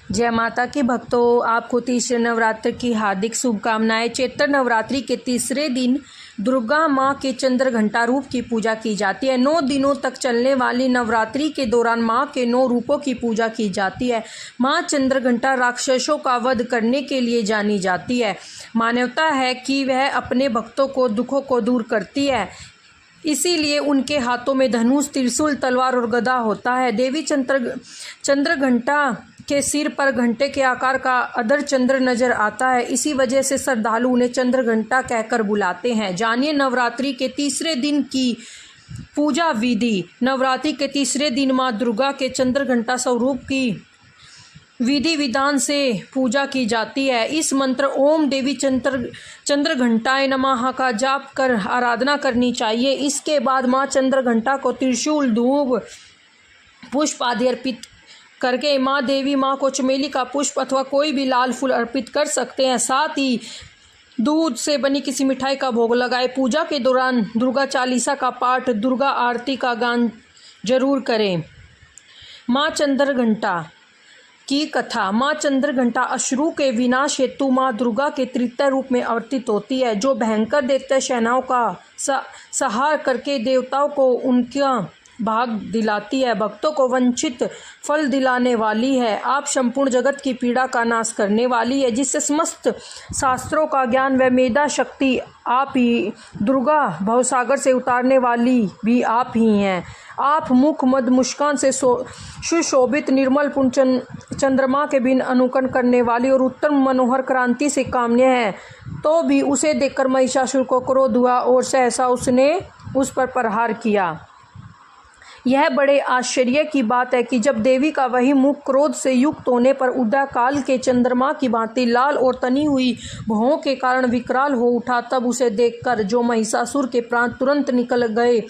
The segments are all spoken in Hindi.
जय माता की भक्तों, आपको तीसरे नवरात्र की हार्दिक शुभकामनाएं। चैत्र नवरात्रि के तीसरे दिन दुर्गा माँ के चंद्र घंटा रूप की पूजा की जाती है। 9 दिनों तक चलने वाली नवरात्रि के दौरान माँ के 9 रूपों की पूजा की जाती है। माँ चंद्र घंटा राक्षसों का वध करने के लिए जानी जाती है। मान्यता है कि वह अपने भक्तों को दुखों को दूर करती है, इसीलिए उनके हाथों में धनुष, त्रिशूल, तलवार और गदा होता है। देवी चंद्र घंटा के सिर पर घंटे के आकार का अधर चंद्र नजर आता है। इसी वजह से श्रद्धालु उन्हें चंद्र घंटा कहकर बुलाते हैं। जानिए नवरात्रि के तीसरे दिन की पूजा विधि। नवरात्रि के तीसरे दिन माँ दुर्गा के चंद्र घंटा स्वरूप की विधि विधान से पूजा की जाती है। इस मंत्र ओम देवी चंद्र घंटाए नमः का जाप कर आराधना करनी चाहिए। इसके बाद माँ चंद्र घंटा को त्रिशूल, धूप, पुष्प आदि अर्पित करके माँ देवी माँ को चमेली का पुष्प अथवा कोई भी लाल फूल अर्पित कर सकते हैं। साथ ही दूध से बनी किसी मिठाई का भोग लगाए। पूजा के दौरान दुर्गा चालीसा का पाठ, दुर्गा आरती का गान जरूर करें। माँ चंद्र घंटा की कथा। माँ चंद्र घंटा अश्रु के विनाश हेतु माँ दुर्गा के तृतीय रूप में अवतरित होती है, जो भयंकर दैत्य सेनाओं का संहार करके देवताओं को उनका भाग दिलाती है, भक्तों को वंचित फल दिलाने वाली है। आप संपूर्ण जगत की पीड़ा का नाश करने वाली है, जिससे समस्त शास्त्रों का ज्ञान व मेधा शक्ति आप ही। दुर्गा भवसागर से उतारने वाली भी आप ही हैं। आप मुख मद मुस्कान से सुशोभित निर्मल पुण्य चंद्रमा के बिन अनुकरण करने वाली और उत्तम मनोहर क्रांति से काम्य है। तो भी उसे देखकर महिषासुर को क्रोध हुआ और सहसा उसने उस पर प्रहार किया। यह बड़े आश्चर्य की बात है कि जब देवी का वही मुख क्रोध से युक्त होने पर उदय काल के चंद्रमा की भांति लाल और तनी हुई भौहों के कारण विकराल हो उठा, तब उसे देखकर जो महिषासुर के प्राण तुरंत निकल गए।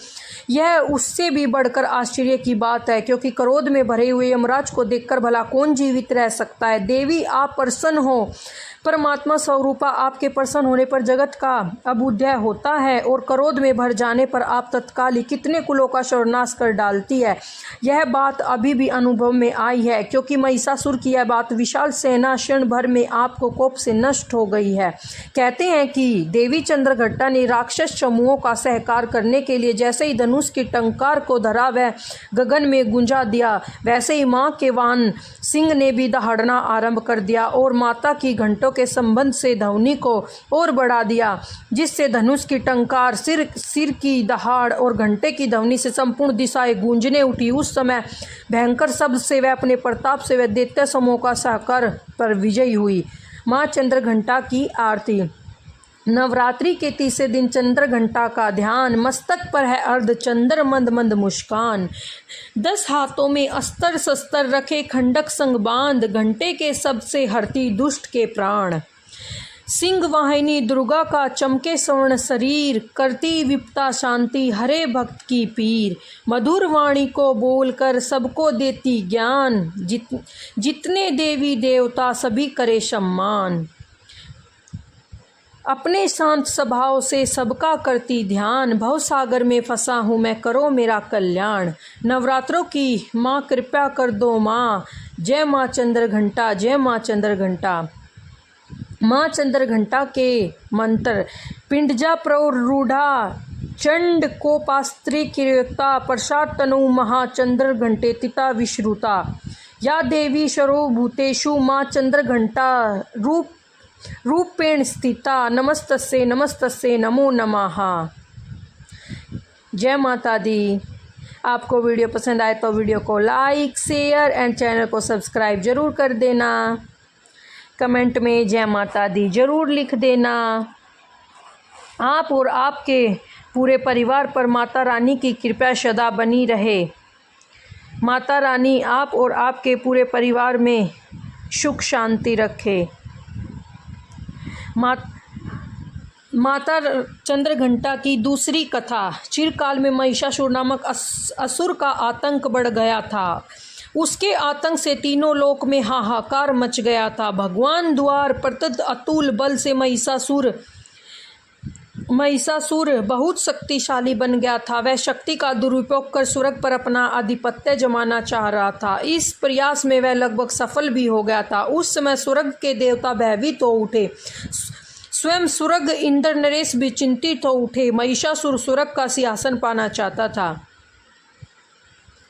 यह उससे भी बढ़कर आश्चर्य की बात है, क्योंकि क्रोध में भरे हुए यमराज को देखकर भला कौन जीवित रह सकता है। देवी आप प्रसन्न हो। परमात्मा स्वरूपा आपके प्रसन्न होने पर जगत का अभ्युदय होता है और क्रोध में भर जाने पर आप तत्काल ही कितने कुलों का सर्वनाश कर डालती है। यह बात अभी भी अनुभव में आई है, क्योंकि महिषासुर की यह बात विशाल सेना क्षण भर में आपको कोप से नष्ट हो गई है। कहते हैं कि देवी चंद्र घंटा ने राक्षस समूहों का सहकार करने के लिए जैसे ही धनुष की टंकार को धरा व गगन में गुंजा दिया, वैसे ही माँ के वाहन सिंह ने भी दहाड़ना आरंभ कर दिया और माता की घंटों के संबंध से ध्वनि को और बढ़ा दिया, जिससे धनुष की टंकार, सिर की दहाड़ और घंटे की ध्वनि से संपूर्ण दिशाएं गूंजने उठी। उस समय भयंकर शब्द से वह अपने प्रताप से वह दैत्य समूह का सहकर पर विजयी हुई। माँ चंद्र घंटा की आरती। नवरात्रि के तीसरे दिन चंद्र घंटा का ध्यान। मस्तक पर है अर्ध चंद्र, मंद मंद मुस्कान। 10 हाथों में अस्त्र शस्त्र रखे, खंडक संग बांध, घंटे के शब्द से हरती दुष्ट के प्राण। सिंह वाहिनी दुर्गा का चमके स्वर्ण शरीर, करती विपता शांति, हरे भक्त की पीर। मधुर वाणी को बोलकर सबको देती ज्ञान, जितने देवी देवता सभी करे सम्मान। अपने शांत स्वभाव से सबका करती ध्यान, भवसागर में फंसा हूँ मैं, करो मेरा कल्याण। नवरात्रों की माँ कृपा कर दो माँ, जय माँ चंद्र घंटा, जय माँ चंद्र घंटा। माँ चंद्र घंटा के मंत्र। पिंडजा प्ररूढ़ा चंड कोपास्त्री किरता, प्रसाद तनु महाचंद्र घंटे तिता विश्रुता। या देवी सर्वभूतेषु माँ चंद्र घंटा रूपेण स्थिता, नमस्तस्यै नमस्तस्यै नमो नमः। जय माता दी। आपको वीडियो पसंद आए तो वीडियो को लाइक, शेयर एंड चैनल को सब्सक्राइब जरूर कर देना। कमेंट में जय माता दी जरूर लिख देना। आप और आपके पूरे परिवार पर माता रानी की कृपा सदा बनी रहे। माता रानी आप और आपके पूरे परिवार में सुख शांति रखे। माता चंद्र घंटा की दूसरी कथा। चिरकाल में महिषासुर नामक असुर का आतंक बढ़ गया था। उसके आतंक से तीनों लोक में हाहाकार मच गया था। भगवान द्वार प्रदत्त अतुल बल से महिषासुर महिषासुर बहुत शक्तिशाली बन गया था। वह शक्ति का दुरुपयोग कर स्वर्ग पर अपना आधिपत्य जमाना चाह रहा था। इस प्रयास में वह लगभग सफल भी हो गया था। उस समय स्वर्ग के देवता भयभीत हो उठे। स्वयं स्वर्ग इंद्र नरेश भी चिंतित हो उठे। महिषासुर स्वर्ग का सिंहासन पाना चाहता था।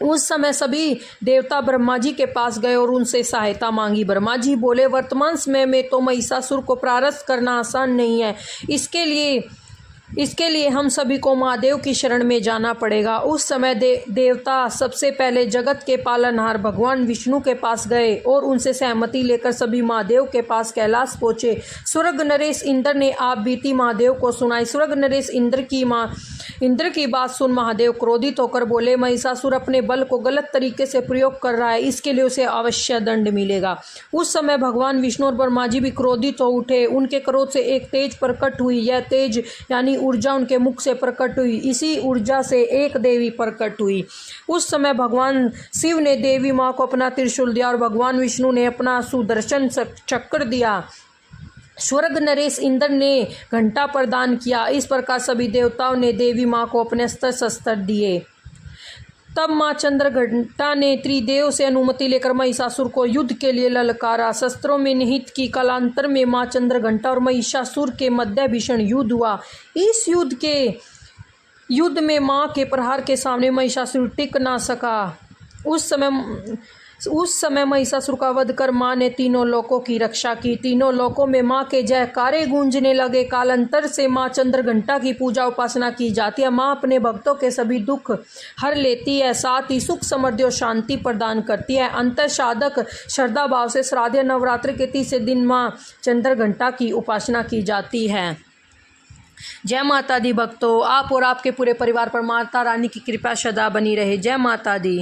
उस समय सभी देवता ब्रह्मा जी के पास गए और उनसे सहायता मांगी। ब्रह्मा जी बोले, वर्तमान समय में तो महिषासुर को परास्त करना आसान नहीं है। इसके लिए हम सभी को महादेव की शरण में जाना पड़ेगा। उस समय देवता सबसे पहले जगत के पालनहार भगवान विष्णु के पास गए और उनसे सहमति लेकर सभी महादेव के पास कैलाश पहुंचे। स्वर्ग नरेश इंद्र ने आप बीती महादेव को सुनाई। स्वर्ग नरेश इंद्र की बात सुन महादेव क्रोधित होकर बोले, महिषासुर अपने बल को गलत तरीके से प्रयोग कर रहा है, इसके लिए उसे अवश्य दंड मिलेगा। उस समय भगवान विष्णु और ब्रह्मा जी भी क्रोधित हो उठे। उनके क्रोध से एक तेज प्रकट हुई। यह तेज यानी ऊर्जा उनके मुख से प्रकट हुई। इसी ऊर्जा से एक देवी प्रकट हुई। उस समय भगवान शिव ने देवी माँ को अपना त्रिशूल दिया और भगवान विष्णु ने अपना सुदर्शन चक्र दिया। स्वर्ग नरेश इंद्र ने घंटा प्रदान किया। इस प्रकार सभी देवताओं ने देवी माँ को अपने अस्त्र शस्त्र दिए। तब माँ चंद्रघंटा ने त्रिदेव से अनुमति लेकर महिषासुर को युद्ध के लिए ललकारा। शस्त्रों में निहित की कालांतर में माँ चंद्रघंटा और महिषासुर के मध्य भीषण युद्ध हुआ। इस युद्ध में माँ के प्रहार के सामने महिषासुर टिक ना सका। उस समय महिषासुर का वध कर माँ ने तीनों लोकों की रक्षा की। तीनों लोकों में माँ के जयकारे गूंजने लगे। कालांतर से माँ चंद्रघंटा की पूजा उपासना की जाती है। माँ अपने भक्तों के सभी दुख हर लेती है, साथ ही सुख समृद्धि और शांति प्रदान करती है। अंतर साधक श्रद्धा भाव से श्राद्ध नवरात्र के तीसरे दिन माँ चंद्रघंटा की उपासना की जाती है। जय माता दी भक्तों, आप और आपके पूरे परिवार पर माता रानी की कृपा सदा बनी रहे। जय माता दी।